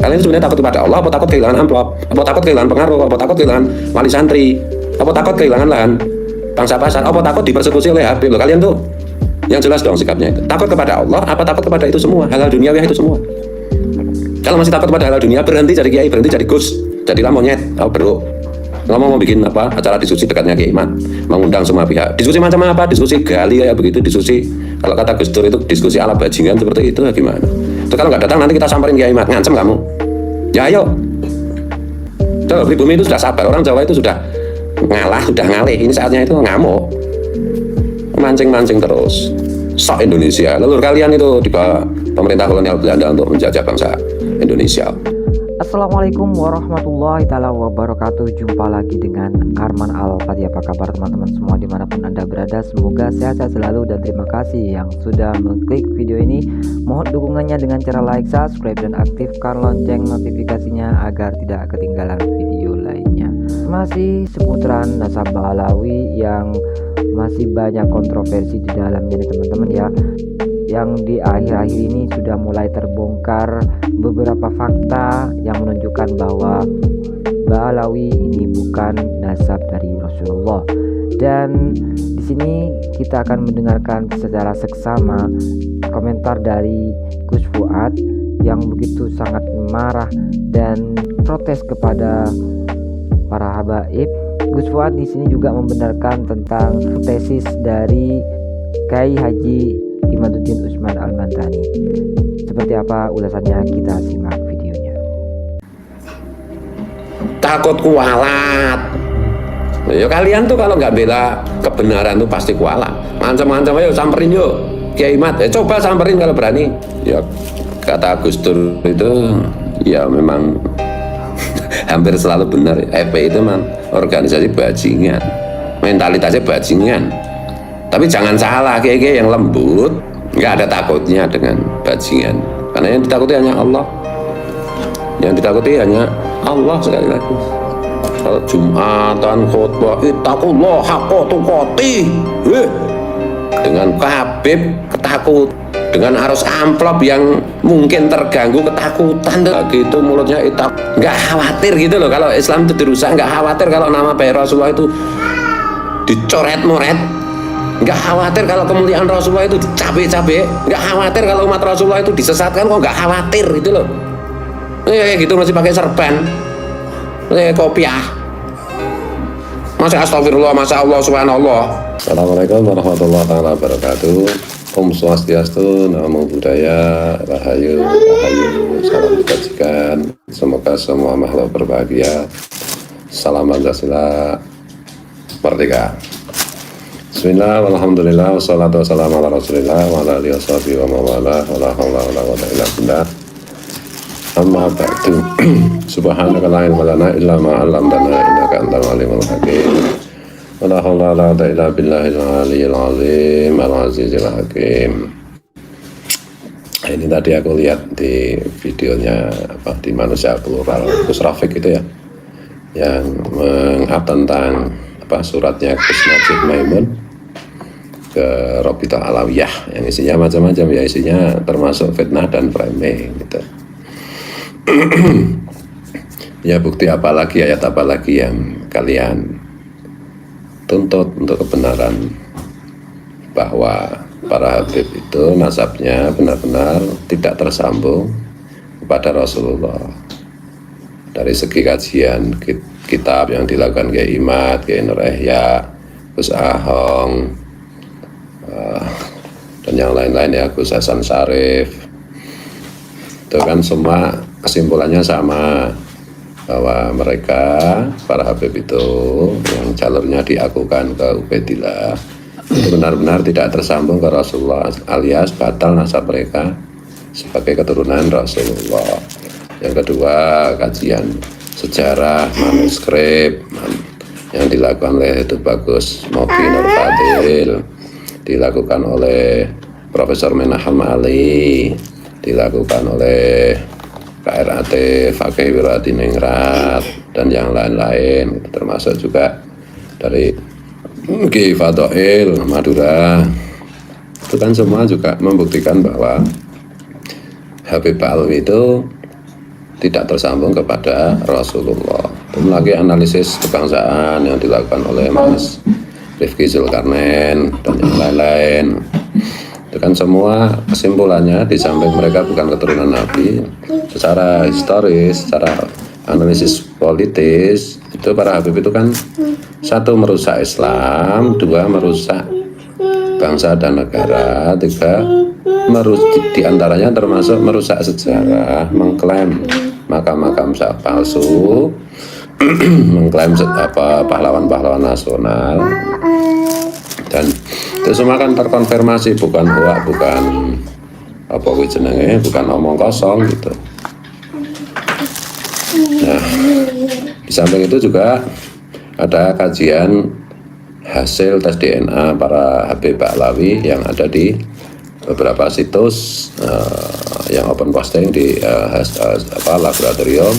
Kalian itu sebenarnya takut kepada Allah, apa takut kehilangan amplop, apa takut kehilangan pengaruh, apa takut kehilangan wali santri, apa takut kehilangan lahan bangsa pasar, apa takut dipersekusi oleh Habib? Loh, kalian tuh yang jelas dong sikapnya itu. Takut kepada Allah, apa takut kepada itu semua, hal-hal duniawi itu semua? Kalau masih takut pada hal dunia, berhenti jadi kiai, berhenti jadi gus, jadilah monyet, bro. Kalau mau bikin apa acara diskusi dekatnya Kiai Iman, mengundang semua pihak. Diskusi macam apa? Diskusi gali kayak begitu, diskusi kalau kata Gus Dur itu diskusi ala bajingan seperti itu, gimana? Itu kalau nggak datang nanti kita samperin Kiai Iman, ngancem kamu. Ya ayo. Coba pribumi itu sudah sabar, orang Jawa itu sudah ngalah, sudah ngalih. Ini saatnya itu ngamuk, mancing-mancing terus. Sok Indonesia, leluhur kalian itu di bawah pemerintah kolonial Belanda untuk menjajah bangsa Indonesia. Assalamualaikum warahmatullahi taala wabarakatuh. Jumpa lagi dengan Arman Al-Fatih. Apa kabar teman-teman semua dimanapun anda berada? Semoga sehat-sehat selalu dan terima kasih yang sudah mengklik video ini. Mohon dukungannya dengan cara like, subscribe, dan aktifkan lonceng notifikasinya agar tidak ketinggalan video lainnya. Masih seputaran nasabah Alawi yang masih banyak kontroversi di dalamnya nih teman-teman ya, yang di akhir-akhir ini sudah mulai terbongkar beberapa fakta yang menunjukkan bahwa Mbah Alawi ini bukan nasab dari Rasulullah. Dan di sini kita akan mendengarkan secara seksama komentar dari Gus Fuad yang begitu sangat marah dan protes kepada para habaib. Gus Fuad di sini juga membenarkan tentang tesis dari Kiai Haji Imaduddin Usman Al-Mantani. Seperti apa ulasannya, kita simak videonya. Takut kualat. Ya kalian tuh kalau nggak bela kebenaran tuh pasti kualat. Macam-macam ayo samperin yuk Kiai Mat. Coba samperin kalau berani. Ya kata Gus Dur itu ya memang hampir selalu benar. FPI itu memang organisasi bajingan, mentalitasnya bajingan. Tapi jangan salah, kiai-kiai yang lembut nggak ada takutnya dengan bajingan, karena yang ditakuti hanya Allah. Yang ditakuti hanya Allah. Sekali lagi, kalau Jumatan khutbah ittaqullah haqqa tuqatih, dengan Habib ketakut, dengan arus amplop yang mungkin terganggu ketakutan tuh gitu, mulutnya itak, nggak khawatir gitu loh kalau Islam itu dirusak, nggak khawatir kalau nama baik Rasulullah itu dicoret-moret, nggak khawatir kalau kemuliaan Rasulullah itu dicabe-cabe, nggak khawatir kalau umat Rasulullah itu disesatkan, kok nggak khawatir gitu loh. Kayak gitu masih pakai serban, kayak kopiah, masa astagfirullah, masa Allah subhanallah. Assalamualaikum warahmatullahi wabarakatuh. Om Swastiastu, Namo Buddhaya, Rahayu, Rahayu, salam kebajikan. Semoga semua makhluk berbahagia. Salam Pancasila, merdeka. Bismillah, alhamdulillah, wassalatu wassalamu ala rasulillah wa ala alihi washabihi wa mawala wa la hawla wa la quwwata illa billah. Amma ba'du. Subhanaka la ilma lana illa ma 'allamtana innaka antal alimul hakim. Wa la hawla wa la quwwata illa billahil aliyyil azim al-azizil hakim. Ini tadi aku lihat di videonya apa di Manusia Plural, Gus Rafiq itu ya, yang mengap tentang apa suratnya Gus Najib Maimun ke Robitoh Alawiyah yang isinya macam-macam ya, isinya termasuk fitnah dan framing gitu. Ya bukti apa lagi, ayat apa lagi yang kalian tuntut untuk kebenaran bahwa para habib itu nasabnya benar-benar tidak tersambung kepada Rasulullah. Dari segi kajian kitab yang dilakukan Kiai Imat, Kiai Nur Ihya, Gus Ahong, dan yang lain-lain ya, Gus Hasan Syarif, itu kan semua kesimpulannya sama, bahwa mereka para habib itu yang jalurnya diakukan ke Ubaidillah itu benar-benar tidak tersambung ke Rasulullah, alias batal nasab mereka sebagai keturunan Rasulullah. Yang kedua, kajian sejarah manuskrip yang dilakukan oleh itu Bagus Mobi Nur Fadil, dilakukan oleh Profesor Menaham Ali, dilakukan oleh KRAT Fakih Wiradiningrat dan yang lain-lain, termasuk juga dari Ki Fatoil Madura. Itu kan semua juga membuktikan bahwa Habib Alwi itu tidak tersambung kepada Rasulullah. Belum lagi analisis kebangsaan yang dilakukan oleh Mas Rifki Zulkarnain dan yang lain-lain. Itu kan semua kesimpulannya di samping mereka bukan keturunan Nabi, secara historis, secara analisis politis, itu para Habib itu kan satu merusak Islam, dua merusak bangsa dan negara, tiga diantaranya termasuk merusak sejarah, mengklaim makam-makam palsu, mengklaim pahlawan-pahlawan nasional, dan itu semua kan terkonfirmasi, bukan hoak, bukan apa jenenge, bukan omong kosong gitu. Nah, di samping itu juga ada kajian hasil tes DNA para Habib Ba'lawi yang ada di beberapa situs yang open posting di laboratorium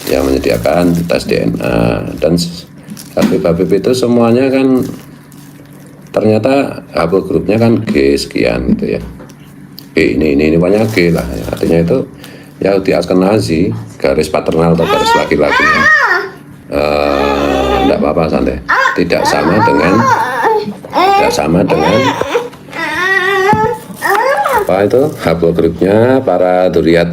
yang menyediakan tes DNA. Dan Habib-Habib itu semuanya kan ternyata haplogrupnya kan G sekian gitu ya. G ini banyak G lah ya. Artinya itu Yahudi Askenazi, garis paternal atau garis laki-lakinya enggak apa-apa, santai, tidak sama dengan apa itu haplogrupnya para dzurriyyat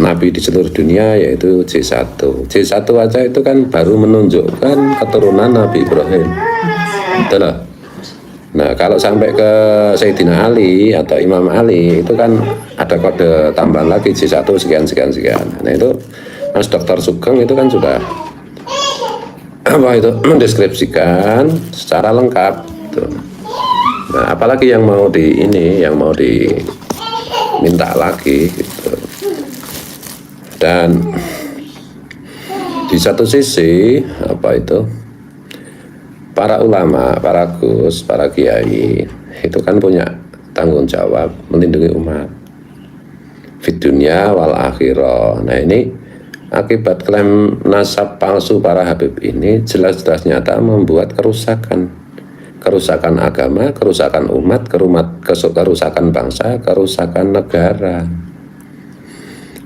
Nabi di seluruh dunia, yaitu J1. J1 aja itu kan baru menunjukkan keturunan Nabi Ibrahim. Betul loh. Nah, kalau sampai ke Sayyidina Ali atau Imam Ali itu kan ada kode tambahan lagi J1 sekian. Nah, itu Mas Dr. Sugeng itu kan sudah mendeskripsikan secara lengkap gitu. Nah, apalagi yang mau diminta lagi gitu. Dan di satu sisi para ulama, para gus, para kiai itu kan punya tanggung jawab melindungi umat fid dunya wal akhirah. Nah, ini akibat klaim nasab palsu para Habib ini jelas-jelas nyata membuat kerusakan agama, kerusakan umat, kerusakan bangsa, kerusakan negara.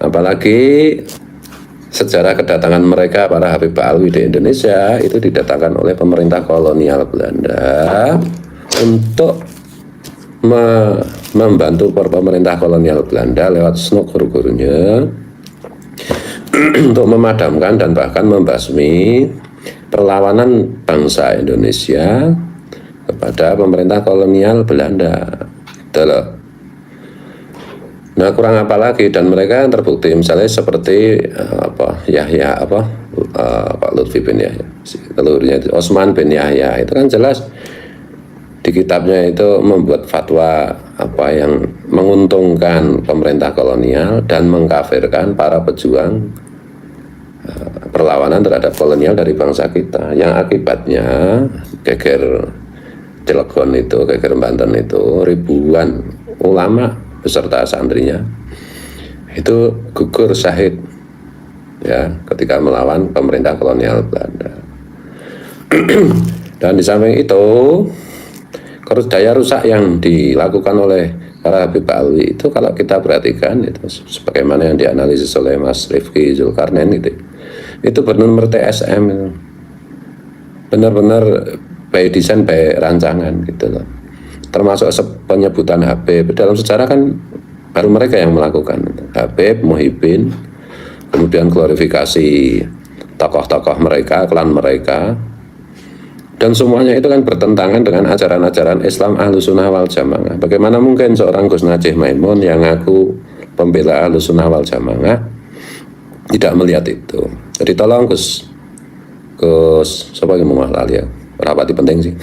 Apalagi sejarah kedatangan mereka para Habib Ba'lawi di Indonesia itu didatangkan oleh pemerintah kolonial Belanda untuk membantu pemerintah kolonial Belanda lewat SNOK guru-gurunya untuk memadamkan dan bahkan membasmi perlawanan bangsa Indonesia kepada pemerintah kolonial Belanda. Nah, kurang apa lagi, dan mereka terbukti misalnya seperti Pak Lutfi bin Yahya, telurnya Osman bin Yahya, itu kan jelas di kitabnya itu membuat fatwa yang menguntungkan pemerintah kolonial dan mengkafirkan para pejuang perlawanan terhadap kolonial dari bangsa kita, yang akibatnya geger Cilegon itu, geger Banten itu, ribuan ulama beserta santrinya itu gugur syahid ya ketika melawan pemerintah kolonial Belanda. Dan di samping itu daya rusak yang dilakukan oleh para Habib Ba'lawi itu kalau kita perhatikan itu sebagaimana yang dianalisis oleh Mas Rifki Zulkarnain itu benar-benar TSM itu. Benar-benar by design, by rancangan gitu loh. Termasuk penyebutan Habib dalam sejarah kan baru mereka yang melakukan itu. Habib, Muhyiddin, kemudian glorifikasi tokoh-tokoh mereka, klan mereka, dan semuanya itu kan bertentangan dengan ajaran-ajaran Islam Ahlussunnah wal Jamaah. Bagaimana mungkin seorang Gus Najih Maimun yang ngaku pembela Ahlussunnah wal Jamaah tidak melihat itu? Jadi tolong Gus sebagai Muhammad Lali ya, rapati penting sih.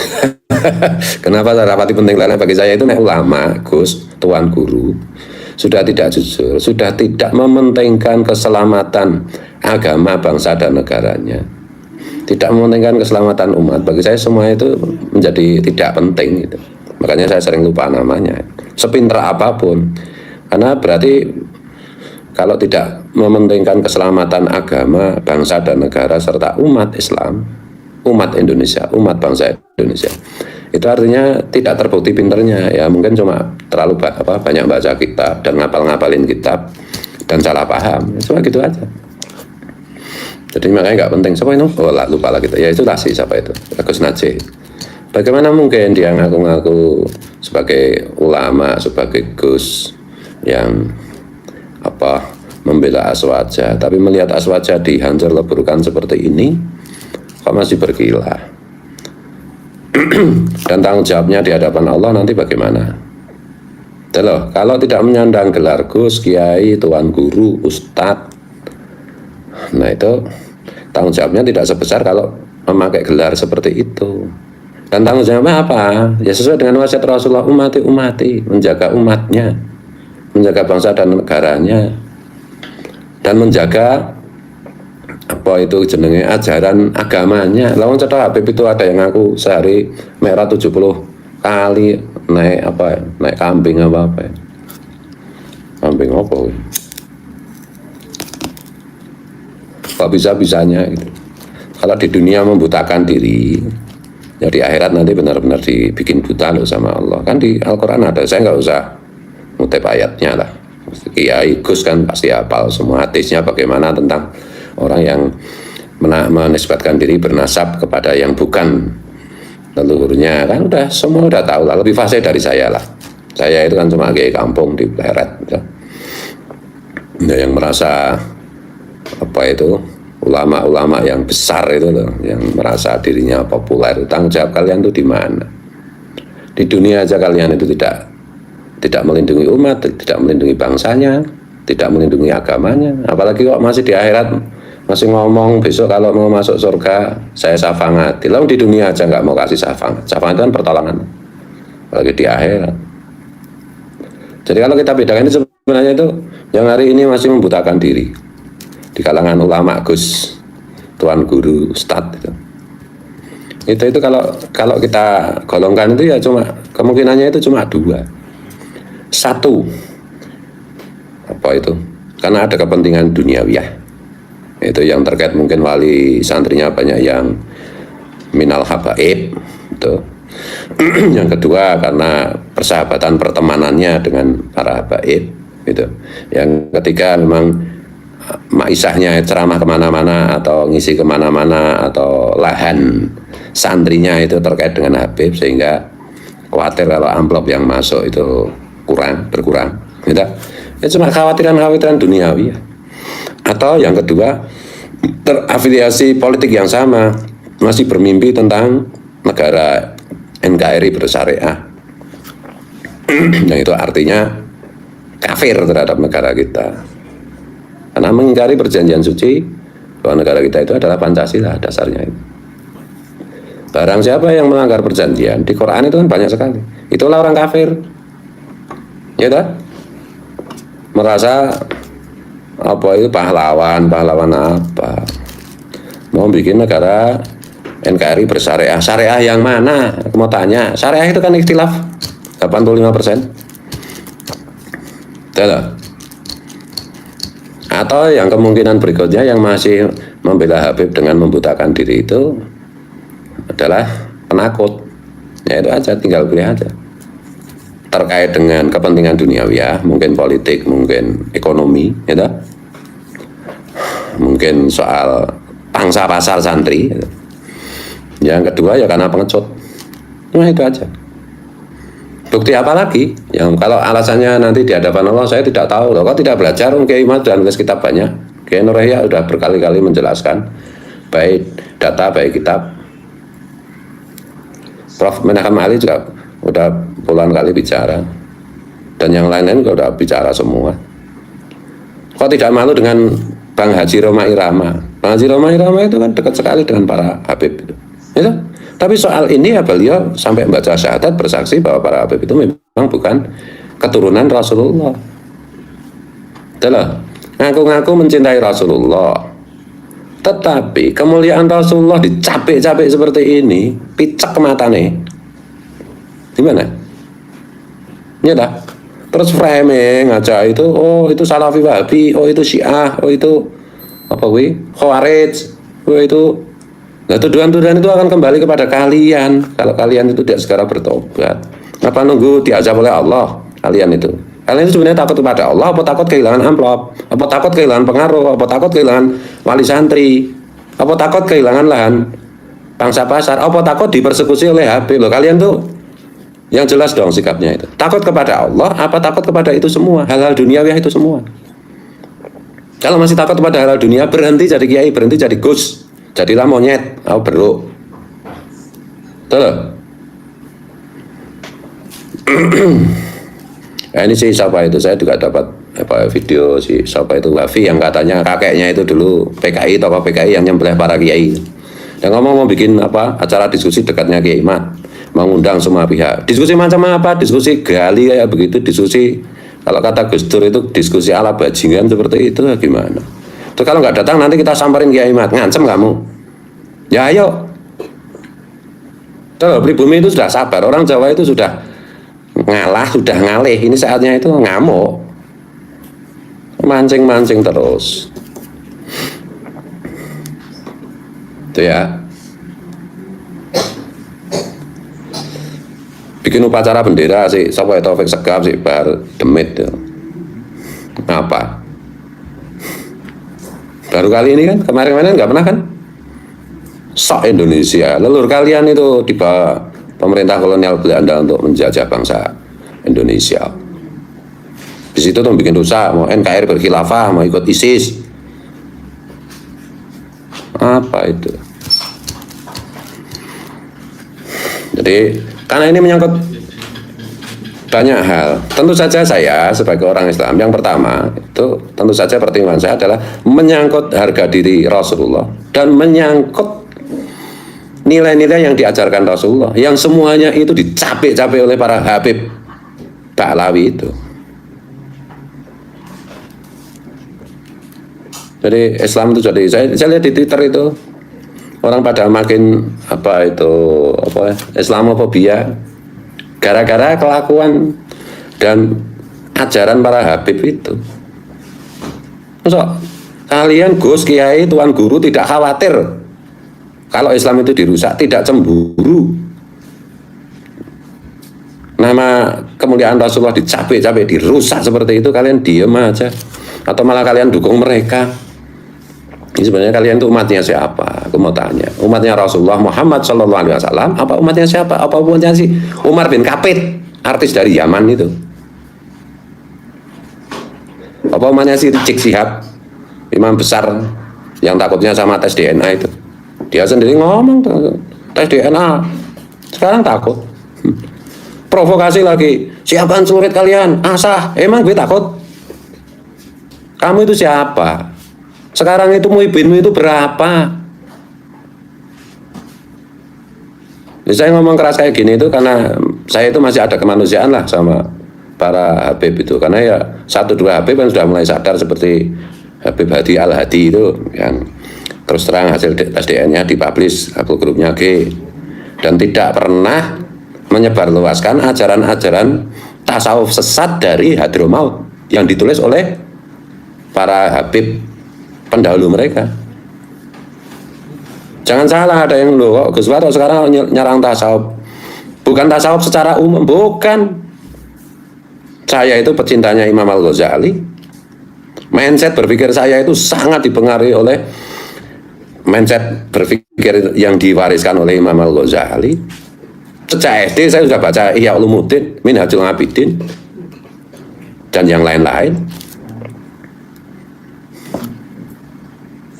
Kenapa rapati penting? Karena bagi saya itu ulama, Gus, tuan guru, sudah tidak jujur, sudah tidak mementingkan keselamatan agama, bangsa dan negaranya, tidak mementingkan keselamatan umat. Bagi saya semua itu menjadi tidak penting gitu. Makanya saya sering lupa namanya, sepintar apapun, karena berarti kalau tidak mementingkan keselamatan agama, bangsa dan negara serta umat Islam, umat Indonesia, umat bangsa Indonesia, itu artinya tidak terbukti pinternya ya, mungkin cuma terlalu banyak baca kitab dan ngapalin kitab dan salah paham. Cuma gitu aja. Jadi makanya nggak penting. Siapa itu? Oh lupa lah gitu. Ya itulah sih siapa itu, Gus Najih. Bagaimana mungkin dia ngaku-ngaku sebagai ulama, sebagai Gus yang membela Aswaja, tapi melihat Aswaja dihancur leburkan seperti ini, kok masih berkilah? Dan tanggung jawabnya di hadapan Allah nanti bagaimana? Loh, kalau tidak menyandang gelar Gus, Kiai, Tuan Guru, Ustadz, nah itu tanggung jawabnya tidak sebesar kalau memakai gelar seperti itu. Dan tanggung jawabnya apa? Ya sesuai dengan wasiat Rasulullah, umati, menjaga umatnya, menjaga bangsa dan negaranya, dan menjaga jenenge ajaran agamanya. Lawan cetok Habib itu ada yang ngaku sehari merah 70 kali naik kambing apa ya. Kambing apa ya? Kok bisa-bisanya gitu. Kalau di dunia membutakan diri, ya di akhirat nanti benar-benar dibikin buta loh sama Allah. Kan di Al-Quran ada, saya nggak usah ngutip ayatnya lah. Kiai Gus kan pasti hafal semua hadisnya bagaimana tentang orang yang menisbatkan diri bernasab kepada yang bukan leluhurnya, kan udah semua udah tahu lah, lebih fasih dari saya lah. Saya itu kan cuma kiai kampung di Pleret ya. Nah, yang merasa ulama-ulama yang besar itu loh, yang merasa dirinya populer, tanggung jawab kalian itu di mana? Di dunia aja kalian itu tidak melindungi umat, tidak melindungi bangsanya, tidak melindungi agamanya, apalagi kok masih di akhirat masih ngomong besok kalau mau masuk surga saya syafa'ati. Lalu di dunia aja nggak mau kasih syafa'at. Syafa'at itu kan pertolongan, apalagi di akhirat. Jadi kalau kita bedakan ini sebenarnya itu yang hari ini masih membutakan diri di kalangan ulama, Gus, Tuan Guru, Ustadz itu kalau kita golongkan itu ya cuma kemungkinannya itu cuma dua. Satu, karena ada kepentingan duniawiyah, itu yang terkait mungkin wali santrinya banyak yang minal habaib itu. Yang kedua karena persahabatan pertemanannya dengan para habaib itu. Yang ketiga memang maisahnya ceramah kemana-mana atau ngisi kemana-mana atau lahan santrinya itu terkait dengan Habib, sehingga khawatir kalau amplop yang masuk itu berkurang gitu. Ya cuma khawatiran duniawi ya. Atau yang kedua terafiliasi politik yang sama, masih bermimpi tentang negara NKRI bersyariah. Nah itu artinya kafir terhadap negara kita, karena mengingkari perjanjian suci bahwa negara kita itu adalah Pancasila dasarnya itu. Barang siapa yang melanggar perjanjian di Quran itu kan banyak sekali, itulah orang kafir ya tak? Merasa itu pahlawan apa, mau bikin negara NKRI bersyariah. Syariah yang mana? Aku mau tanya, syariah itu kan ikhtilaf 85%. Atau yang kemungkinan berikutnya yang masih membela Habib dengan membutakan diri itu adalah penakut. Ya itu aja, tinggal pilih aja. Terkait dengan kepentingan duniawi, mungkin politik, mungkin ekonomi, gitu. Mungkin soal pangsa pasar santri. Gitu. Yang kedua ya karena pengecut. Nah itu aja. Bukti apa lagi? Yang kalau alasannya nanti di hadapan Allah saya tidak tahu loh. Kok tidak belajar? Kiai Imad dan nulis kitab banyak. Kiai Nur Yahya sudah berkali-kali menjelaskan baik data baik kitab. Prof Menakam Ali juga udah puluhan kali bicara, dan yang lain-lain juga udah bicara semua. Kok tidak malu dengan Bang Haji Roma Irama? Bang Haji Roma Irama itu kan dekat sekali dengan para Habib itu. Tapi soal ini ya beliau sampai membaca syahadat bersaksi bahwa para Habib itu memang bukan keturunan Rasulullah. Itulah, ngaku-ngaku mencintai Rasulullah, tetapi kemuliaan Rasulullah dicapek-capek seperti ini, picek mata nih. Gimana? Nyata. Terus framing aja itu, oh itu Salafi Wahabi, oh itu Syiah, oh itu Khawarij, oh itu. Nah tuduhan-tuduhan itu akan kembali kepada kalian kalau kalian itu tidak segera bertobat. Apa nunggu diazab oleh Allah kalian itu? Kalian itu sebenarnya takut kepada Allah, apa takut kehilangan amplop, apa takut kehilangan pengaruh, apa takut kehilangan wali santri, apa takut kehilangan lahan pangsa pasar, apa takut dipersekusi oleh HP? Loh, kalian tuh yang jelas dong sikapnya itu. Takut kepada Allah, apa takut kepada itu semua, hal-hal duniawi itu semua. Kalau masih takut kepada hal-hal dunia, berhenti jadi kiai, berhenti jadi gus, jadilah monyet, beruk. Betul. Nah, ini sih siapa itu, saya juga dapat video si siapa itu Wafi yang katanya kakeknya itu dulu PKI, tokoh PKI yang nyembelih para kiai. Dan ngomong mau bikin acara diskusi dekatnya Kiai Mat, mengundang semua pihak. Diskusi macam apa? Diskusi gali kayak begitu, diskusi kalau kata Gus Dur itu diskusi ala bajingan seperti itu gimana? Terus kalau nggak datang nanti kita samperin Kiai Mat, ngancem kamu. Ya ayo. Tuh, pribumi itu sudah sabar, orang Jawa itu sudah ngalah, sudah ngalih. Ini saatnya itu ngamuk, mancing-mancing terus. Itu ya. Bikin upacara bendera sih, siapa Taufik Segaf sih, Bahar Demit ya. Apa? Baru kali ini kan, kemarin-kemarin nggak pernah kan? Sok Indonesia, leluhur kalian itu di bawah pemerintah kolonial Belanda untuk menjajah bangsa Indonesia. Di situ tuh bikin dosa, mau NKRI berkhilafah, mau ikut ISIS. Apa itu? Jadi karena ini menyangkut banyak hal, tentu saja saya sebagai orang Islam yang pertama itu tentu saja pertimbangan saya adalah menyangkut harga diri Rasulullah dan menyangkut nilai-nilai yang diajarkan Rasulullah yang semuanya itu dicapek-capek oleh para Habib Ba'lawi itu. Jadi Islam itu jadi saya lihat di Twitter itu orang pada makin Islamofobia gara-gara kelakuan dan ajaran para Habib itu. Masa kalian Gus Kiai Tuan Guru tidak khawatir kalau Islam itu dirusak, tidak cemburu nama kemuliaan Rasulullah dicapek-capek, dirusak seperti itu, kalian diem aja atau malah kalian dukung mereka? Ini sebenarnya kalian itu umatnya siapa? Aku mau tanya, umatnya Rasulullah Muhammad SAW apa umatnya siapa? Apa umatnya si Umar bin Kapit, artis dari Yaman itu? Apa umatnya si Rizik Syihab, imam besar yang takutnya sama tes DNA itu? Dia sendiri ngomong tes DNA, sekarang takut. Provokasi lagi, siapaan celurit kalian? Asah, emang gue takut? Kamu itu siapa? Sekarang itu muhibinmu itu berapa? Jadi saya ngomong keras kayak gini itu karena saya itu masih ada kemanusiaan lah sama para Habib itu. Karena ya 1-2 Habib yang sudah mulai sadar seperti Habib Hadi Al-Hadi itu yang terus terang hasil tes DNA dipublish Habib grupnya G dan tidak pernah menyebarluaskan ajaran-ajaran tasawuf sesat dari Hadromaut yang ditulis oleh para Habib pendahulu mereka. Jangan salah, ada yang loh kok Gus Warto sekarang nyerang tasawuf. Bukan tasawuf secara umum, bukan. Saya itu pecintanya Imam Al-Ghazali. Mindset berpikir saya itu sangat dipengaruhi oleh mindset berpikir yang diwariskan oleh Imam Al-Ghazali. Sejak SD saya sudah baca Ihya Ulumuddin, Minhajul Abidin, dan yang lain-lain.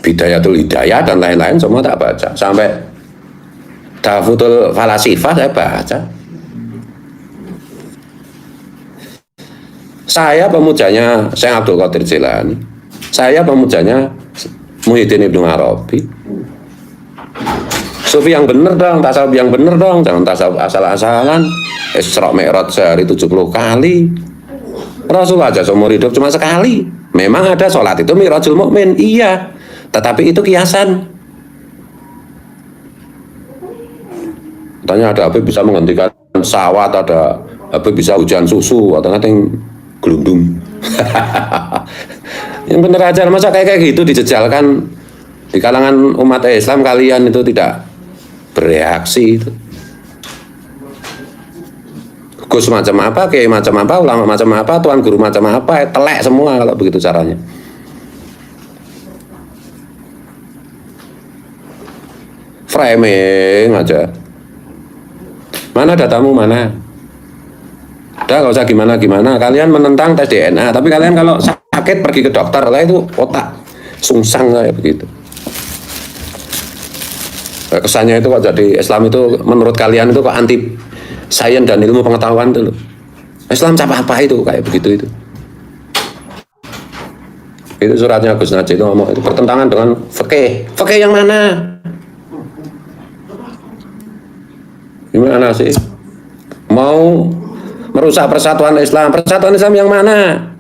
Bidayatul Hidayah dan lain-lain semua tak baca. Sampai Dafutul Falasifah saya baca. Saya pemujanya Syekh Abdul Qadir Jilani. Saya pemujanya Muhyiddin Ibnu Arabi. Sufi yang bener dong, tasawuf yang bener dong, jangan tasawuf asal-asalan. Isra Mi'raj sehari 70 kali. Rasulullah aja seumur hidup cuma sekali. Memang ada sholat itu Mi'rajul Mukmin, iya. Tetapi itu kiasan. Katanya ada Habib bisa menghentikan pesawat, ada Habib bisa hujan susu, atau yang gelundung. Yang bener aja, masa kayak gitu dijejalkan di kalangan umat Islam, kalian itu tidak bereaksi itu. Gus macam apa, kiai macam apa, ulama macam apa, tuan guru macam apa, telek semua kalau begitu caranya. Framing aja. Mana datamu mana? Udah nggak usah gimana-gimana. Kalian menentang tes DNA, tapi kalian kalau sakit pergi ke dokter lah itu otak sungsang kayak begitu. Kesannya itu kok jadi Islam itu menurut kalian itu kok anti sains dan ilmu pengetahuan itu loh. Islam apa itu kayak begitu itu. Itu suratnya Gus Najib itu ngomong itu bertentangan dengan fikih. Fikih yang mana? Gimana sih? Mau merusak persatuan Islam. Persatuan Islam yang mana?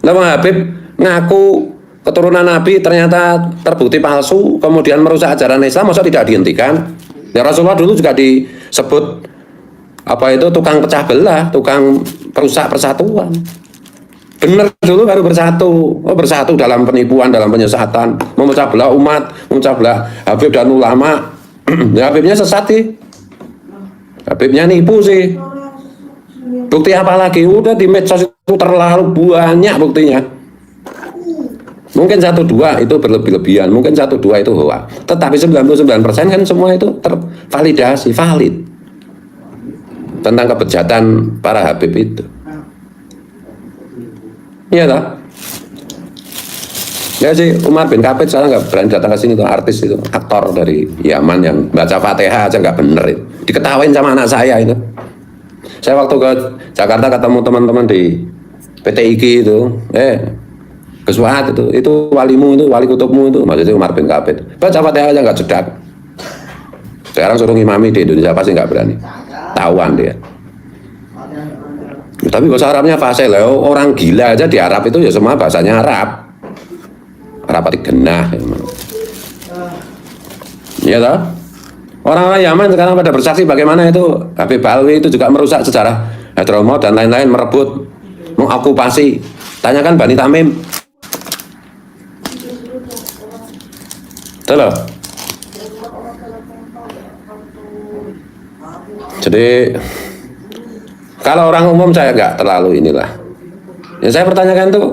Lalu Habib ngaku keturunan Nabi ternyata terbukti palsu, kemudian merusak ajaran Islam, masa tidak dihentikan? Ya Rasulullah dulu juga disebut apa itu tukang pecah belah, tukang perusak persatuan. Benar dulu baru bersatu. Oh, bersatu dalam penipuan, dalam penyesatan, memecah belah umat, memecah belah Habib dan ulama. Ya, Habibnya sesat sih. Habibnya nipu sih. Bukti apa lagi? Udah di medsos itu terlalu banyak buktinya. Mungkin 1-2 itu berlebih-lebihan, mungkin 1-2 itu hoax. Tetapi 99% kan semua itu tervalidasi, valid. Tentang kebejatan para Habib itu. Iya tak? Ya sih, Umar bin Khattab sekarang nggak berani datang ke sini tuh, artis itu, aktor dari Yaman yang baca Fatihah aja nggak bener itu. Diketawain sama anak saya itu. Saya waktu ke Jakarta ketemu teman-teman di PTIG itu, Gus Wahad itu walimu itu, wali kutubmu itu, maksudnya Umar bin Khattab. Baca Fatihah aja nggak cedak. Sekarang suruh ngimami di Indonesia pasti nggak berani. Tawan dia. Tapi bahasa Arabnya fasih lah, orang gila aja di Arab itu ya semua bahasanya Arab. Arab pati genah. Iya toh? Orang-orang Yaman sekarang pada bersaksi bagaimana itu Habib Alwi itu juga merusak sejarah Hadramaut dan lain-lain, merebut, mengokupasi. Tanyakan Bani Tamim. Betul loh. Jadi kalau orang umum saya nggak terlalu inilah. Yang saya pertanyakan tuh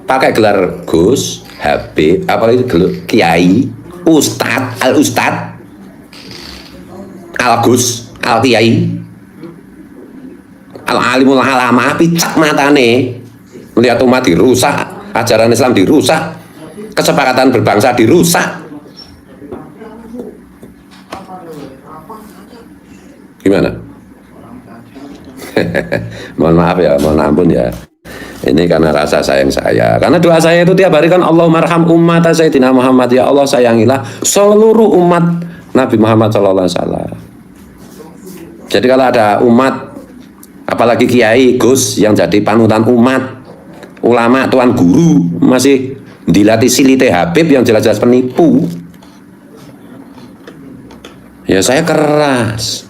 pakai gelar Gus, Habib, apalagi gelar Kiai, Ustadz, Al Ustadz, Al Gus, Al Kiai, Al Alimul Alama, picak matane melihat umat dirusak, ajaran Islam dirusak, kesepakatan berbangsa dirusak. Gimana? Mohon maaf ya, mohon ampun ya. Ini karena rasa sayang saya. Karena doa saya itu tiap hari kan Allahumma arham ummata Sayyidina Muhammad, ya Allah sayangilah seluruh umat Nabi Muhammad SAW. Jadi kalau ada umat, apalagi kiai, Gus yang jadi panutan umat, ulama, tuan guru masih dilatih silite Habib yang jelas-jelas penipu, ya saya keras.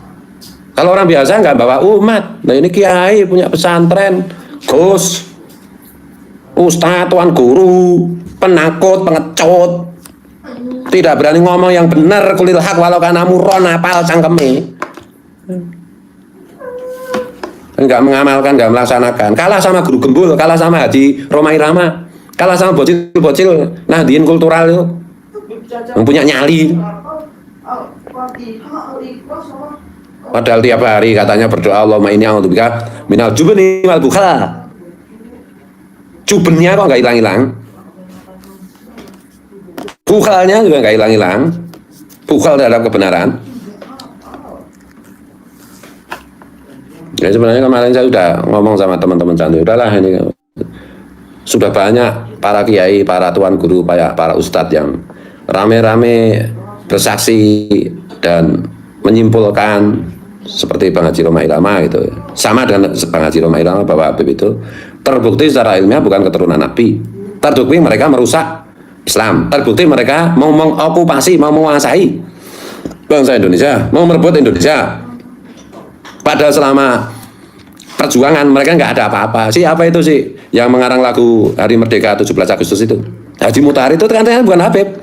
Kalau orang biasa nggak bawa umat, nah ini kiai punya pesantren, Gus, ustadz, tuan guru, penakut, pengecut, tidak berani ngomong yang benar, kulil hak walau kana murron, apal cangkeme, nggak mengamalkan, nggak melaksanakan, kalah sama guru gembul, kalah sama Haji Roma Irama, kalah sama bocil-bocil Nahdien kultural itu, yang punya nyali. Padahal tiap hari katanya berdoa Allahumma inni a'udzubika minal jubni wal bukhala. Jubennya kok nggak hilang-hilang, bukhalnya juga nggak hilang-hilang, bukhal terhadap kebenaran. Ya sebenarnya kemarin saya sudah ngomong sama teman-teman santai, udahlah ini sudah banyak para kiai, para tuan guru, para ustadz yang rame-rame bersaksi dan menyimpulkan seperti Bang Haji Roma Irama gitu, sama dengan Bang Haji Roma Irama bahwa Habib itu terbukti secara ilmiah bukan keturunan Nabi, terbukti mereka merusak Islam, terbukti mereka mau mengokupasi, mau menguasai bangsa Indonesia, mau merebut Indonesia. Padahal selama perjuangan mereka nggak ada apa-apa. Siapa itu sih yang mengarang lagu Hari Merdeka 17 Agustus itu? Haji Mutahar itu kan bukan Habib,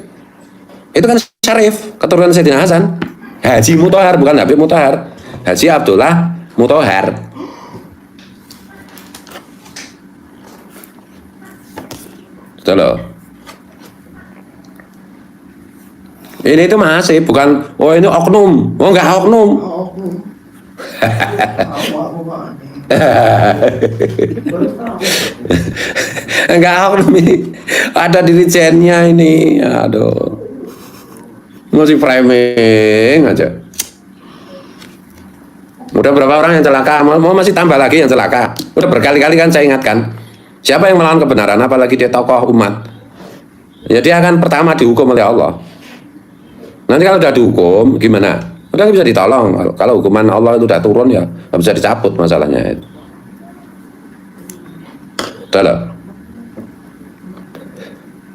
itu kan Syarif, keturunan Sayyidina Hasan. Haji Mutahar bukan Habib Mutahar, Haji Abdullah Mutahar. Betul loh. Ini itu masih bukan, oh ini oknum, oh enggak oknum. Enggak oknum ini, ada dirijennya ini, aduh, masih framing aja. Udah berapa orang yang celaka, mau masih tambah lagi yang celaka. Udah berkali-kali kan saya ingatkan, siapa yang melawan kebenaran, apalagi dia tokoh umat, ya dia akan pertama dihukum oleh Allah. Nanti kalau udah dihukum gimana? Udah bisa ditolong. Kalau hukuman Allah itu udah turun ya nggak bisa dicabut masalahnya. Udah loh.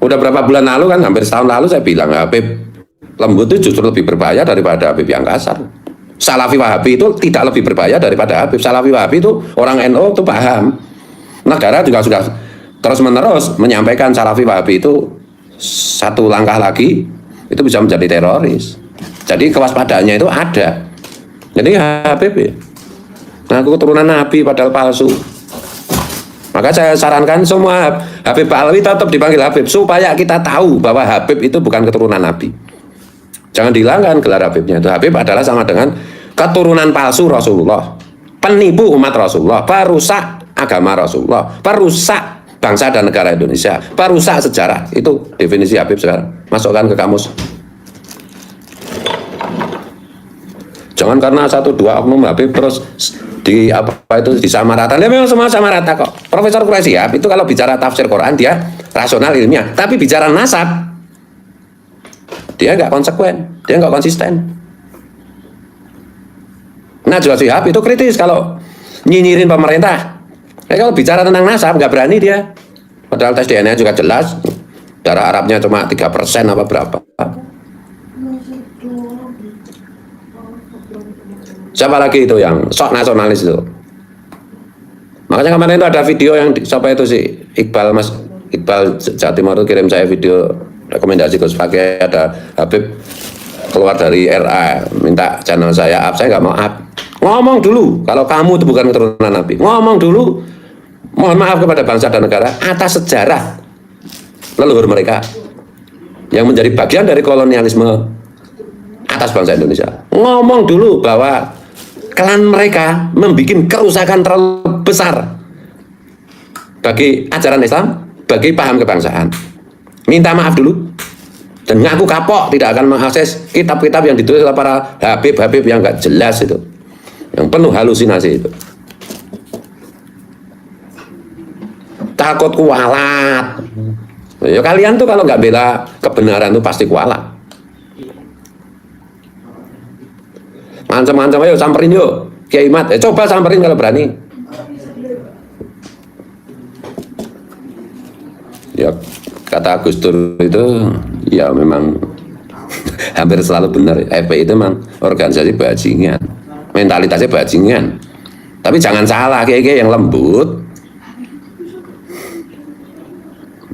Udah berapa bulan lalu kan, hampir setahun lalu saya bilang Habib lembut itu justru lebih berbahaya daripada Habib yang kasar. Salafi Wahabi itu tidak lebih berbahaya daripada Habib. Salafi Wahabi itu orang NU itu paham. Negara juga sudah terus-menerus menyampaikan Salafi Wahabi itu satu langkah lagi itu bisa menjadi teroris. Jadi kewaspadaannya itu ada. Jadi Habib ya, ngaku keturunan Nabi padahal palsu. Maka saya sarankan semua Habib Alawi tetap dipanggil Habib supaya kita tahu bahwa Habib itu bukan keturunan Nabi. Jangan dihilangkan gelar Habibnya itu. Habib adalah sama dengan keturunan palsu Rasulullah, penipu umat Rasulullah, perusak agama Rasulullah, perusak bangsa dan negara Indonesia, perusak sejarah. Itu definisi Habib sekarang. Masukkan ke kamus. Jangan karena satu dua oknum Habib terus di apa itu disamaratakan. Ya memang semua sama rata kok. Profesor Quraisy ya, itu kalau bicara tafsir Quran dia rasional ilmiah, tapi bicara nasab dia nggak konsekuen, dia nggak konsisten. Najwa Shihab itu kritis kalau nyinyirin pemerintah. Kalau bicara tentang nasab nggak berani dia. Padahal tes DNA juga jelas darah Arabnya cuma 3% apa berapa. Siapa lagi itu yang sok nasionalis itu? Makanya kemarin itu ada video yang siapa itu si Iqbal, Mas Iqbal Jawa Timur itu kirim saya video rekomendasi Gus pakai ada Habib keluar dari RA minta channel saya up, saya nggak mau up. Ngomong dulu kalau kamu itu bukan keturunan Nabi. Ngomong dulu. Mohon maaf kepada bangsa dan negara atas sejarah leluhur mereka yang menjadi bagian dari kolonialisme atas bangsa Indonesia. Ngomong dulu bahwa klan mereka membuat kerusakan terlalu besar bagi ajaran Islam, bagi paham kebangsaan. Minta maaf dulu dan ngaku kapok tidak akan mengakses kitab-kitab yang ditulis oleh para Habib-Habib yang nggak jelas itu, yang penuh halusinasi itu. Takut kualat. Ya kalian tuh kalau nggak bela kebenaran tuh pasti kualat. Macam-macam ayo samperin yuk Kiai Mat. Coba samperin kalau berani. Ya kata Gus Dur itu ya memang hampir selalu benar. FPI itu memang organisasi bajingan, mentalitasnya bajingan. Tapi jangan salah, Kiai yang lembut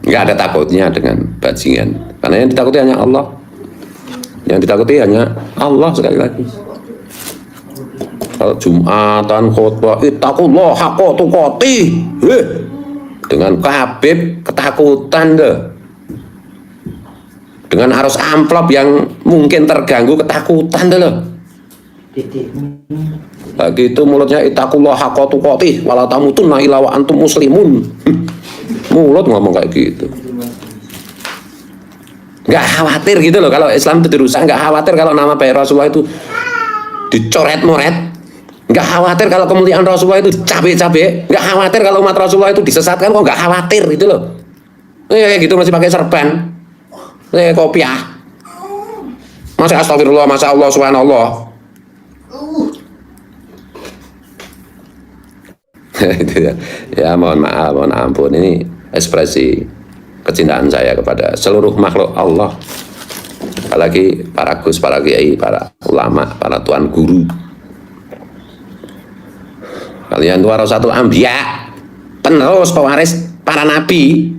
nggak ada takutnya dengan bajingan, karena yang ditakuti hanya Allah, yang ditakuti hanya Allah. Sekali lagi kalau Jumatan khutbah ittaqullah haqqa tuqatih, dengan Habib ketakutan deh, dengan arus amplop yang mungkin terganggu ketakutan deh loh. Lagi itu mulutnya ittaqullah haqqa tuqatih wala tamutunna illa wa antum muslimun. Mulut ngomong kayak gitu, nggak khawatir gitu loh kalau Islam itu dirusak, nggak khawatir kalau nama baik Rasulullah itu dicoret-moret, nggak khawatir kalau kemuliaan Rasulullah itu cabe-cabe, nggak khawatir kalau umat Rasulullah itu disesatkan, kok nggak khawatir gitu loh. Kayak gitu masih pakai serban, kopiah, masa astagfirullah, masa Allah subhanallah. Itu ya. Ya mohon maaf, mohon ampun, ini ekspresi kecintaan saya kepada seluruh makhluk Allah, apalagi para gus, para kiai, para ulama, para tuan guru. Kalian itu warasatul anbiya, penerus pewaris para nabi,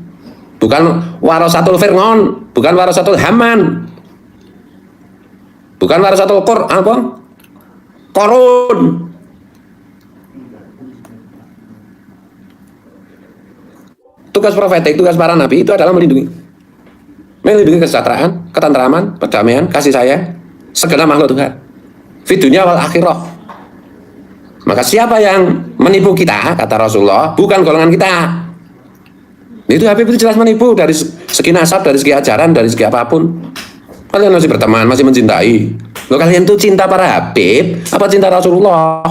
bukan warasatul Fir'aun, bukan warasatul Haman, bukan warasatul Qarun. Tugas profetik, tugas para nabi itu adalah melindungi kesejahteraan, ketentraman, perdamaian, kasih sayang segala makhluk Tuhan fi dunya wal akhirah. Maka siapa yang menipu kita, kata Rasulullah, bukan golongan kita. Itu Habib itu jelas menipu dari segi nasab, dari segi ajaran, dari segi apapun. Kalian masih berteman, masih mencintai. Loh, kalian tuh cinta para Habib apa cinta Rasulullah?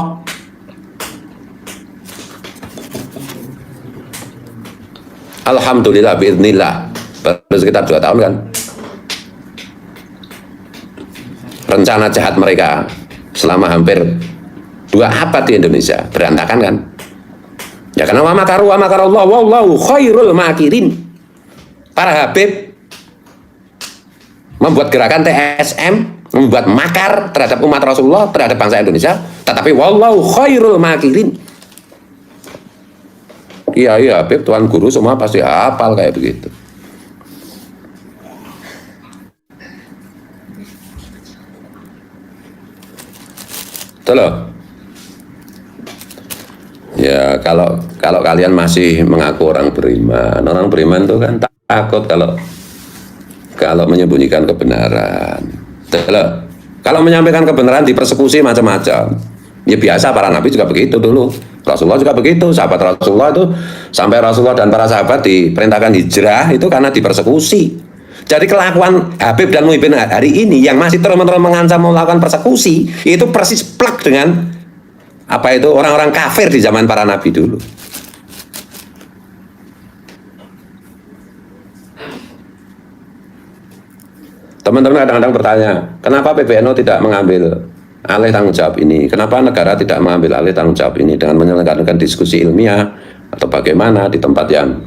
Alhamdulillah biiznillah, baru sekitar 2 tahun kan, rencana jahat mereka selama hampir 2 abad di Indonesia berantakan kan. Ya karena wa makarallah wallahu khairul makirin. Para Habib membuat gerakan TSM, membuat makar terhadap umat Rasulullah, terhadap bangsa Indonesia, tetapi wallahu khairul makirin. Iya Habib, tuan guru semua pasti hafal kayak begitu. Betul loh. Ya kalau kalian masih mengaku orang beriman itu kan takut kalau menyembunyikan kebenaran. Betul loh. Kalau menyampaikan kebenaran dipersekusi macam-macam. Ya biasa, para nabi juga begitu dulu. Rasulullah juga begitu. Sahabat Rasulullah itu sampai Rasulullah dan para sahabat diperintahkan hijrah itu karena dipersekusi. Jadi kelakuan Habib dan Muhyiddin hari ini yang masih terus-menerus mengancam melakukan persekusi itu persis plak dengan apa itu orang-orang kafir di zaman para nabi dulu. Teman-teman kadang-kadang bertanya, kenapa PBNU tidak mengambil alih tanggung jawab ini? Kenapa negara tidak mengambil alih tanggung jawab ini dengan menyelenggarakan diskusi ilmiah atau bagaimana di tempat yang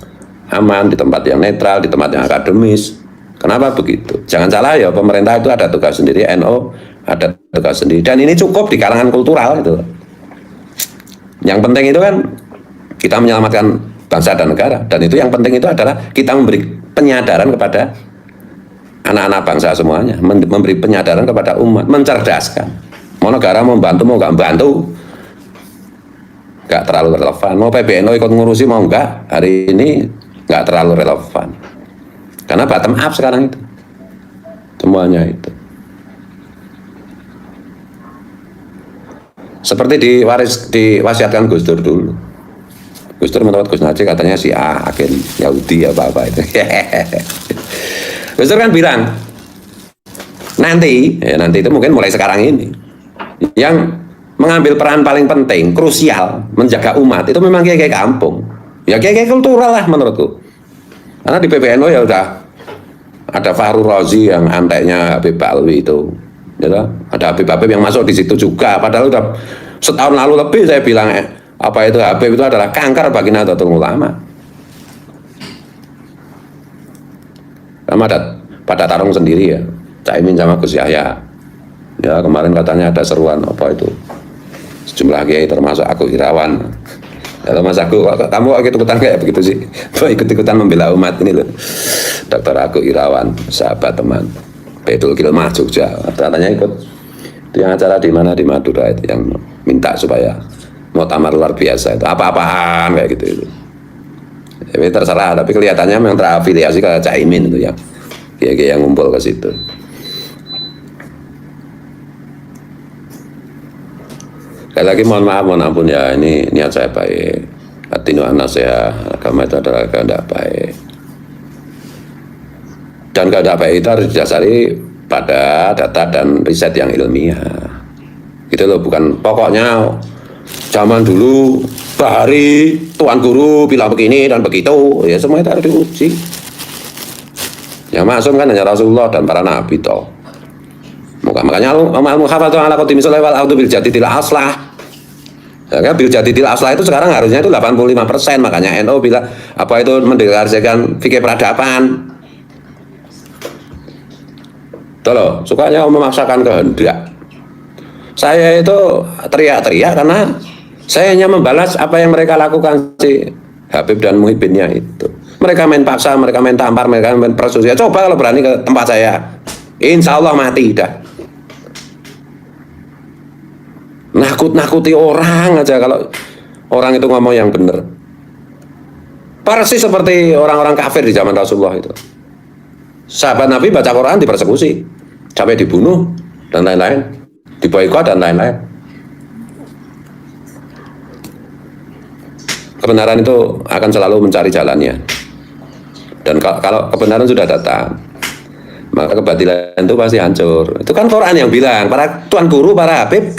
aman, di tempat yang netral, di tempat yang akademis? Kenapa begitu? Jangan salah ya, pemerintah itu ada tugas sendiri, NU ada tugas sendiri, dan ini cukup di kalangan kultural itu. Yang penting itu kan kita menyelamatkan bangsa dan negara, dan itu yang penting itu adalah kita memberi penyadaran kepada anak-anak bangsa semuanya, memberi penyadaran kepada umat, mencerdaskan. Mau negara mau bantu mau nggak bantu nggak terlalu relevan. Mau PBNU ikut ngurusi mau nggak, hari ini nggak terlalu relevan karena bottom up sekarang itu semuanya itu seperti diwasiatkan Gus Dur dulu. Gus Dur menurut Gus Najib katanya si agen Yahudi apa-apa itu. Gus Dur kan bilang nanti itu mungkin mulai sekarang ini yang mengambil peran paling penting, krusial menjaga umat itu memang kiai-kiai kampung, ya kiai-kiai kultural lah menurutku. Karena di PBNU ya udah ada Fahru Razi yang anteknya Habib Alwi itu, ya, ada Habib yang masuk di situ juga. Padahal udah setahun lalu lebih saya bilang apa itu Habib itu adalah kanker bagi Nahdlatul Ulama. Sama pada tarung sendiri ya, Caimin sama Gus Yahya. Ya kemarin katanya ada seruan apa itu sejumlah kiai termasuk aku Irawan. Ya Mas Aku, kamu ikut-ikutan kayak begitu sih? Ikut-ikutan membela umat ini loh. Dr. Aku Irawan, sahabat teman Betul Kilmah Jogja, katanya ikut itu yang acara di mana di Madura itu yang minta supaya mau tamar luar biasa itu apa-apaan kayak gitu itu. Jadi terserah, tapi kelihatannya memang terafiliasi ke Caimin itu ya, kiai-kiai yang ngumpul ke situ. Sekali lagi mohon maaf, mohon ampun ya, ini niat saya baik, hati nurani saya, agama itu adalah kehendak baik, dan kehendak baik itu harus didasari pada data dan riset yang ilmiah, gitu loh. Bukan pokoknya zaman dulu Bahari tuan guru bilang begini dan begitu, ya semua itu harus diuji. Yang maksum kan hanya Rasulullah dan para nabi toh. Makanya al-muhafadzatu ala qadimi sholai wal audu bil jadidil aslah. Ya, bil jadidil aslah itu sekarang harusnya itu 85%. Makanya NU bilang apa itu mendeklarasikan fikih peradaban. Tuh loh, sukanya memaksakan kehendak. Saya itu teriak-teriak karena saya hanya membalas apa yang mereka lakukan si Habib dan Muhyiddinnya itu. Mereka main paksa, mereka main tampar, mereka main persuasi. Coba kalau berani ke tempat saya, insya Allah mati dah. Nakut-nakuti orang aja kalau orang itu ngomong yang benar. Persis seperti orang-orang kafir di zaman Rasulullah itu. Sahabat Nabi baca Quran dipersekusi, sampai dibunuh dan lain-lain, diboikot dan lain-lain. Kebenaran itu akan selalu mencari jalannya. Dan kalau kebenaran sudah datang, maka kebatilan itu pasti hancur. Itu kan Quran yang bilang, para tuan guru, para habib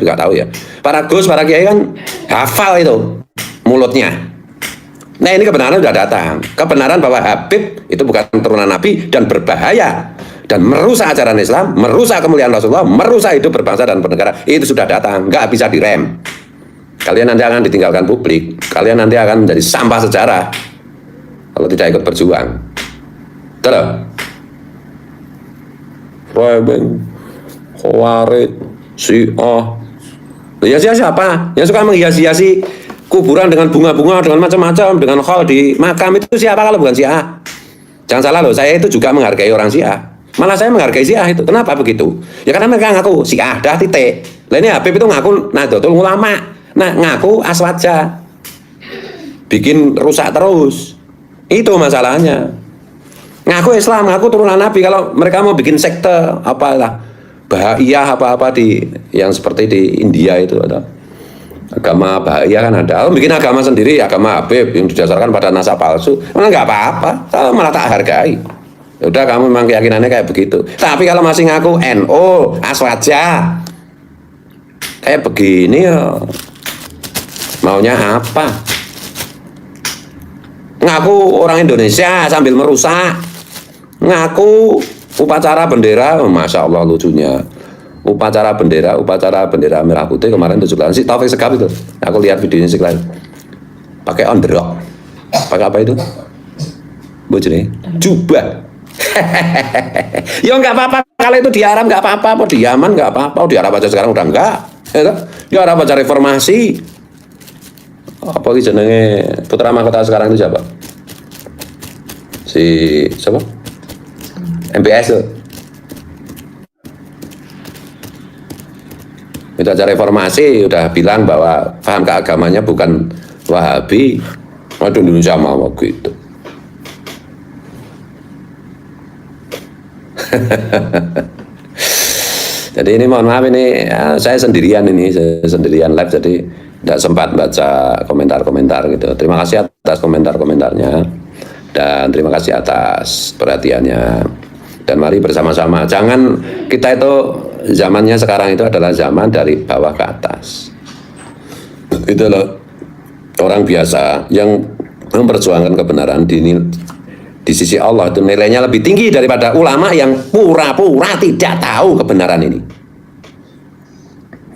juga tahu ya. Para gus, para kiai kan hafal itu mulutnya. Nah ini kebenaran sudah datang. Kebenaran bahwa Habib itu bukan turunan Nabi dan berbahaya dan merusak ajaran Islam, merusak kemuliaan Rasulullah, merusak hidup berbangsa dan bernegara. Itu sudah datang, nggak bisa direm. Kalian nanti akan ditinggalkan publik. Kalian nanti akan menjadi sampah sejarah kalau tidak ikut berjuang. Terus, framing, khawarij, Syiah. Ya siapa? Yang suka menghias-hiasi kuburan dengan bunga-bunga, dengan macam-macam, dengan khol di makam itu siapa kalau bukan Syiah? Jangan salah loh, saya itu juga menghargai orang Syiah. Malah saya menghargai Syiah itu. Kenapa begitu? Ya karena mereka ngaku Syiah, dah titik. Lah ini Habib itu ngaku Nahdlatul Ulama. Nah, ngaku Aswadja. Bikin rusak terus. Itu masalahnya. Ngaku Islam, ngaku turunan Nabi. Kalau mereka mau bikin sekte, apalah, Bahaiyah apa-apa di yang seperti di India itu ada. Agama Bahagia kan ada. Kalau bikin agama sendiri, agama Habib yang didasarkan pada nasab palsu, malah nggak apa-apa. Saya malah tak hargai. Ya udah, kamu memang keyakinannya kayak begitu. Tapi kalau masih ngaku NU, Aswadja, kayak begini ya, maunya apa? Ngaku orang Indonesia sambil merusak. Ngaku upacara bendera, Masya Allah lucunya. Upacara bendera merah putih kemarin 17 si Taufik Segaf itu. Aku lihat videonya sekali. Pakai on the rock. Pakai apa itu? Bojone, jubah. Ya nggak apa-apa kalau itu di Arab nggak apa-apa, mau di Yaman nggak apa-apa, di Arab aja sekarang udah enggak. Ya, di Arab aja reformasi. Apa sih jenenge putra mahkota sekarang itu siapa? Si siapa? MBS tuh. Itu aja reformasi udah bilang bahwa paham keagamannya bukan Wahabi. Waduh, Indonesia mau gitu. Jadi ini mohon maaf ini ya, saya sendirian live jadi tidak sempat baca komentar-komentar gitu. Terima kasih atas komentar-komentarnya dan terima kasih atas perhatiannya. Dan mari bersama-sama, jangan kita itu zamannya sekarang itu adalah zaman dari bawah ke atas. Itu loh orang biasa yang memperjuangkan kebenaran di sisi Allah itu nilainya lebih tinggi daripada ulama yang pura-pura tidak tahu kebenaran ini.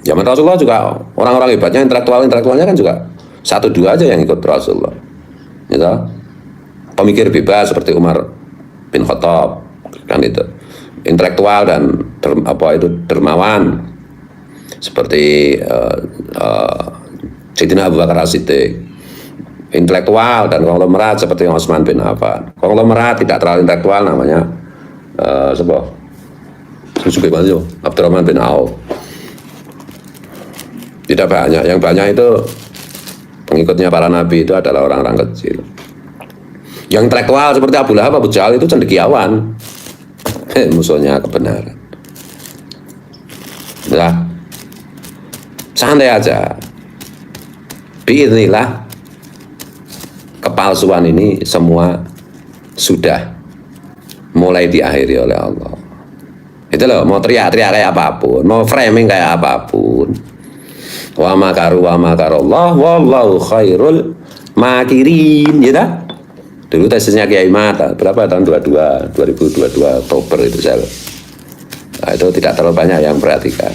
Zaman Rasulullah juga orang-orang hebatnya intelektualnya kan juga 1-2 aja yang ikut Rasulullah. Gitu. Pemikir bebas seperti Umar bin Khattab kan itu. Intelektual dan dermawan seperti Sayyidina Abu Bakar As-Siddiq. Intelektual dan konglomerat seperti Utsman bin Affan. Konglomerat tidak terlalu intelektual namanya Abdurrahman bin Auf. Tidak banyak, yang banyak itu pengikutnya para nabi itu adalah orang-orang kecil. Yang intelektual seperti Abu Lahab, Abu Jahal itu cendekiawan. Musuhnya kebenaran. Nah, santai aja. Biidznillah kepalsuan ini semua sudah mulai diakhiri oleh Allah. Itu loh, mau teriak-teriak kayak apapun, mau framing kayak apapun. Wa makaru wa makarallah wallahu khairul makirin, ya dah. Dulu tesisnya Kiai Mata, berapa tahun 2022 Oktober itu saya. Nah, itu tidak terlalu banyak yang perhatikan.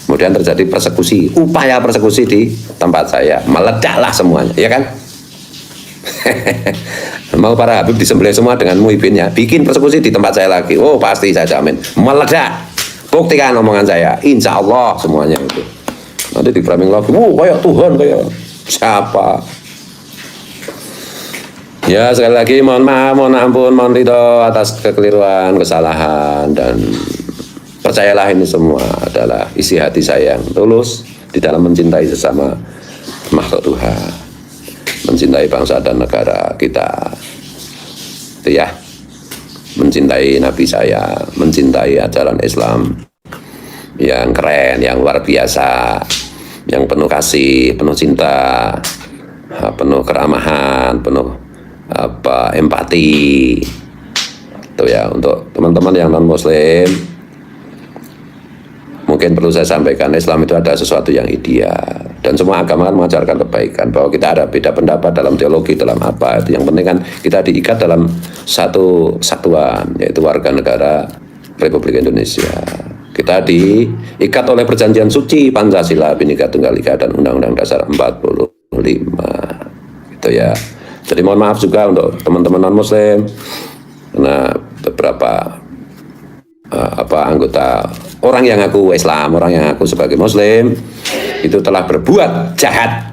Kemudian terjadi persekusi, upaya persekusi di tempat saya, meledaklah semuanya, ya kan? Mau para Habib disembelih semua dengan muhibinnya, bikin persekusi di tempat saya lagi. Oh pasti saya jamin, meledak. Buktikan omongan saya, insya Allah semuanya itu. Nanti di framing lagi, kayak Tuhan, kayak siapa? Ya sekali lagi mohon maaf, mohon ampun, mohon ridho atas kekeliruan, kesalahan, dan percayalah ini semua adalah isi hati saya yang tulus di dalam mencintai sesama makhluk Tuhan. mencintai bangsa dan negara kita. Itu ya, mencintai Nabi saya, mencintai ajaran Islam yang keren, yang luar biasa, yang penuh kasih, penuh cinta, penuh keramahan, penuh empati. Itu ya, untuk teman-teman yang non muslim, mungkin perlu saya sampaikan, Islam itu ada sesuatu yang ideal, dan semua agama mengajarkan kebaikan, bahwa kita ada beda pendapat dalam teologi, dalam apa, itu yang penting kan kita diikat dalam satu satuan, yaitu warga negara Republik Indonesia. Kita diikat oleh perjanjian suci Pancasila, Bhinneka Tunggal Ika, dan Undang-Undang Dasar 45. Gitu ya. Jadi mohon maaf juga untuk teman-teman non muslim, karena beberapa anggota orang yang ngaku Islam, orang yang ngaku sebagai muslim itu telah berbuat jahat,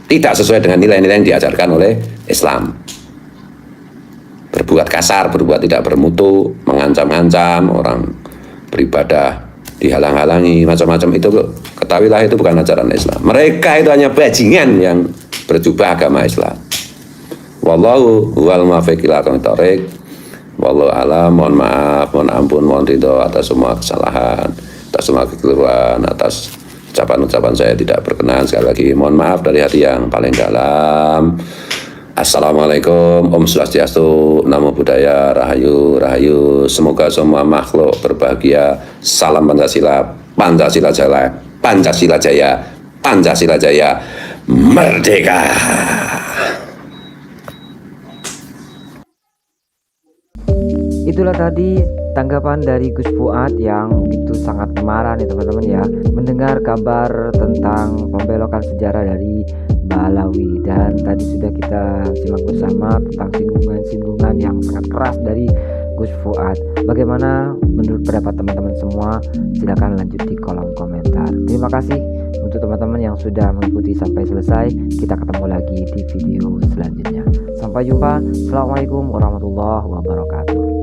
tidak sesuai dengan nilai-nilai yang diajarkan oleh Islam. Berbuat kasar, berbuat tidak bermutu, mengancam-ancam orang beribadah, dihalang-halangi, macam-macam. Itu ketahuilah, itu bukan ajaran Islam. Mereka itu hanya bajingan yang berjubah agama Islam. Wallahu huwal muwaffiq ila aqwamit thoriq. Wallahu alam, mohon maaf, mohon ampun, mohon ridho atas semua kesalahan, atas semua kekeliruan, atas ucapan-ucapan saya tidak berkenan. Sekali lagi mohon maaf dari hati yang paling dalam. Assalamualaikum, Om Swastiastu, Namo Buddhaya, Rahayu, Rahayu. Semoga semua makhluk berbahagia. Salam Pancasila, Pancasila Jaya, Pancasila Jaya, Pancasila Jaya, merdeka. Itulah tadi tanggapan dari Gus Fuad yang begitu sangat marah nih teman-teman ya, mendengar kabar tentang pembelokan sejarah dari Balawi. Dan tadi sudah kita simak bersama tentang singgungan-singgungan yang sangat keras dari Gus Fuad. Bagaimana menurut pendapat teman-teman semua? Silahkan lanjut di kolom komentar. Terima kasih untuk teman-teman yang sudah mengikuti sampai selesai. Kita ketemu lagi di video selanjutnya. Sampai jumpa. Assalamualaikum warahmatullahi wabarakatuh.